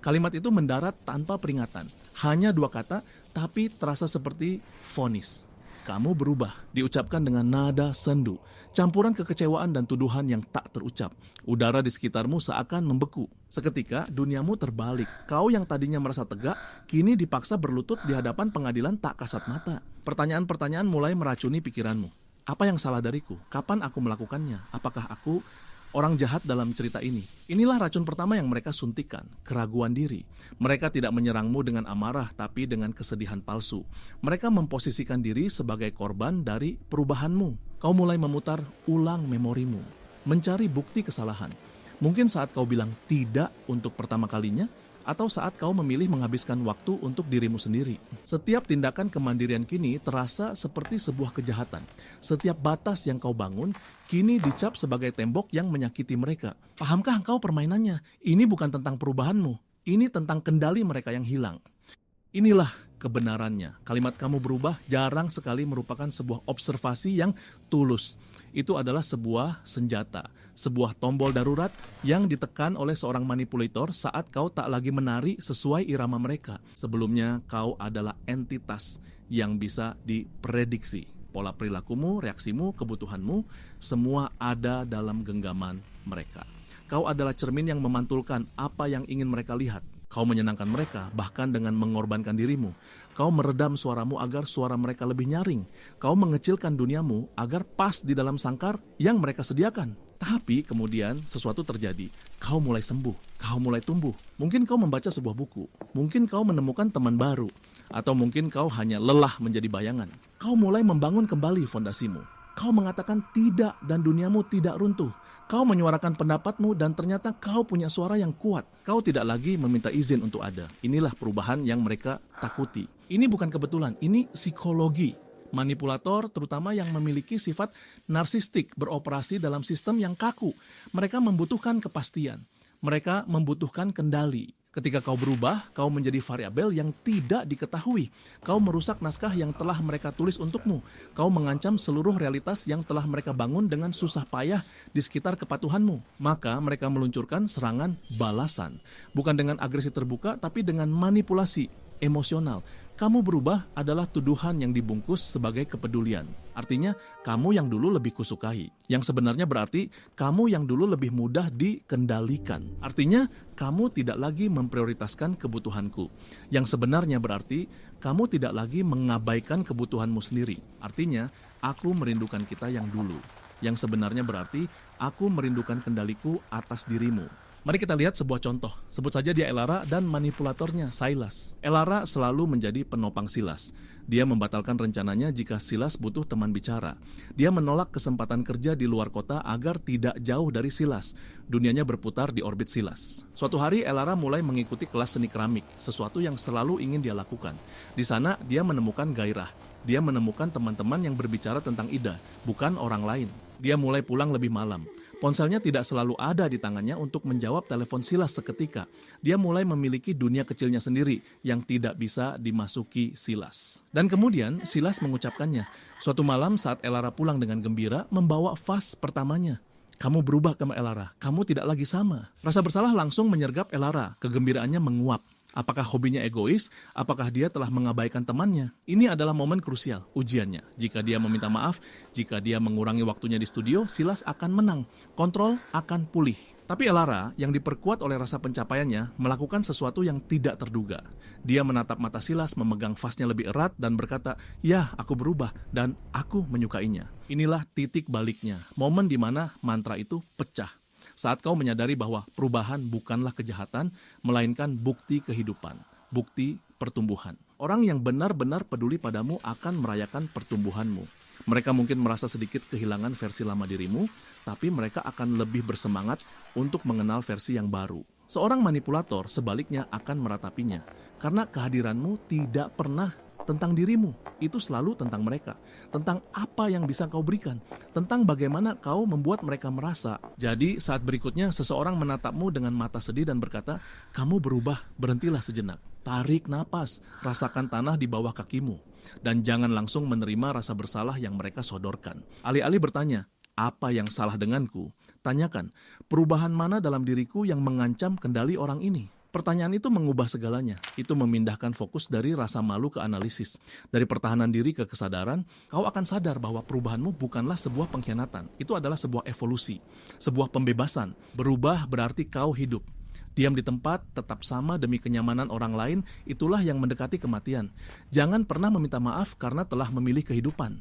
Kalimat itu mendarat tanpa peringatan. Hanya 2 kata, tapi terasa seperti vonis. Kamu berubah, diucapkan dengan nada sendu. Campuran kekecewaan dan tuduhan yang tak terucap. Udara di sekitarmu seakan membeku. Seketika duniamu terbalik. Kau yang tadinya merasa tegak, kini dipaksa berlutut di hadapan pengadilan tak kasat mata. Pertanyaan-pertanyaan mulai meracuni pikiranmu. Apa yang salah dariku? Kapan aku melakukannya? Apakah aku orang jahat dalam cerita ini? Inilah racun pertama yang mereka suntikan, keraguan diri. Mereka tidak menyerangmu dengan amarah, tapi dengan kesedihan palsu. Mereka memposisikan diri sebagai korban dari perubahanmu. Kau mulai memutar ulang memorimu, mencari bukti kesalahan. Mungkin saat kau bilang tidak untuk pertama kalinya, atau saat kau memilih menghabiskan waktu untuk dirimu sendiri. Setiap tindakan kemandirian kini terasa seperti sebuah kejahatan. Setiap batas yang kau bangun kini dicap sebagai tembok yang menyakiti mereka. Pahamkah engkau permainannya? Ini bukan tentang perubahanmu. Ini tentang kendali mereka yang hilang. Inilah kebenarannya. Kalimat kamu berubah jarang sekali merupakan sebuah observasi yang tulus. Itu adalah sebuah senjata, sebuah tombol darurat yang ditekan oleh seorang manipulator saat kau tak lagi menari sesuai irama mereka. Sebelumnya kau adalah entitas yang bisa diprediksi. Pola perilakumu, reaksimu, kebutuhanmu, semua ada dalam genggaman mereka. Kau adalah cermin yang memantulkan apa yang ingin mereka lihat. Kau menyenangkan mereka, bahkan dengan mengorbankan dirimu. Kau meredam suaramu agar suara mereka lebih nyaring. Kau mengecilkan duniamu agar pas di dalam sangkar yang mereka sediakan. Tapi kemudian sesuatu terjadi. Kau mulai sembuh, kau mulai tumbuh. Mungkin kau membaca sebuah buku. Mungkin kau menemukan teman baru. Atau mungkin kau hanya lelah menjadi bayangan. Kau mulai membangun kembali fondasimu. Kau mengatakan tidak dan duniamu tidak runtuh. Kau menyuarakan pendapatmu dan ternyata kau punya suara yang kuat. Kau tidak lagi meminta izin untuk ada. Inilah perubahan yang mereka takuti. Ini bukan kebetulan, ini psikologi. Manipulator terutama yang memiliki sifat narsistik beroperasi dalam sistem yang kaku. Mereka membutuhkan kepastian. Mereka membutuhkan kendali. Ketika kau berubah, kau menjadi variabel yang tidak diketahui. Kau merusak naskah yang telah mereka tulis untukmu. Kau mengancam seluruh realitas yang telah mereka bangun dengan susah payah di sekitar kepatuhanmu. Maka mereka meluncurkan serangan balasan. Bukan dengan agresi terbuka, tapi dengan manipulasi emosional. Kamu berubah adalah tuduhan yang dibungkus sebagai kepedulian. Artinya, kamu yang dulu lebih kusukai. Yang sebenarnya berarti, kamu yang dulu lebih mudah dikendalikan. Artinya, kamu tidak lagi memprioritaskan kebutuhanku. Yang sebenarnya berarti, kamu tidak lagi mengabaikan kebutuhanmu sendiri. Artinya, aku merindukan kita yang dulu. Yang sebenarnya berarti, aku merindukan kendaliku atas dirimu. Mari kita lihat sebuah contoh. Sebut saja dia Elara dan manipulatornya Silas. Elara selalu menjadi penopang Silas. Dia membatalkan rencananya jika Silas butuh teman bicara. Dia menolak kesempatan kerja di luar kota agar tidak jauh dari Silas. Dunianya berputar di orbit Silas. Suatu hari Elara mulai mengikuti kelas seni keramik, sesuatu yang selalu ingin dia lakukan. Di sana dia menemukan gairah. Dia menemukan teman-teman yang berbicara tentang Ida, bukan orang lain. Dia mulai pulang lebih malam. Ponselnya tidak selalu ada di tangannya untuk menjawab telepon Silas seketika. Dia mulai memiliki dunia kecilnya sendiri yang tidak bisa dimasuki Silas. Dan kemudian Silas mengucapkannya. Suatu malam saat Elara pulang dengan gembira, membawa vas pertamanya. Kamu berubah, Elara. Kamu tidak lagi sama. Rasa bersalah langsung menyergap Elara. Kegembiraannya menguap. Apakah hobinya egois? Apakah dia telah mengabaikan temannya? Ini adalah momen krusial, ujiannya. Jika dia meminta maaf, jika dia mengurangi waktunya di studio, Silas akan menang. Kontrol akan pulih. Tapi Elara, yang diperkuat oleh rasa pencapaiannya, melakukan sesuatu yang tidak terduga. Dia menatap mata Silas, memegang vasnya lebih erat, dan berkata, "Ya, aku berubah, dan aku menyukainya." Inilah titik baliknya, momen di mana mantra itu pecah. Saat kau menyadari bahwa perubahan bukanlah kejahatan, melainkan bukti kehidupan, bukti pertumbuhan. Orang yang benar-benar peduli padamu akan merayakan pertumbuhanmu. Mereka mungkin merasa sedikit kehilangan versi lama dirimu, tapi mereka akan lebih bersemangat untuk mengenal versi yang baru. Seorang manipulator sebaliknya akan meratapinya, karena kehadiranmu tidak pernah tentang dirimu, itu selalu tentang mereka, tentang apa yang bisa kau berikan, tentang bagaimana kau membuat mereka merasa. Jadi saat berikutnya seseorang menatapmu dengan mata sedih dan berkata, "Kamu berubah, berhentilah sejenak. Tarik napas, rasakan tanah di bawah kakimu, dan jangan langsung menerima rasa bersalah yang mereka sodorkan." Alih-alih bertanya, "Apa yang salah denganku?" Tanyakan, perubahan mana dalam diriku yang mengancam kendali orang ini? Pertanyaan itu mengubah segalanya. Itu memindahkan fokus dari rasa malu ke analisis. Dari pertahanan diri ke kesadaran, kau akan sadar bahwa perubahanmu bukanlah sebuah pengkhianatan. Itu adalah sebuah evolusi, sebuah pembebasan. Berubah berarti kau hidup. Diam di tempat, tetap sama demi kenyamanan orang lain, itulah yang mendekati kematian. Jangan pernah meminta maaf karena telah memilih kehidupan.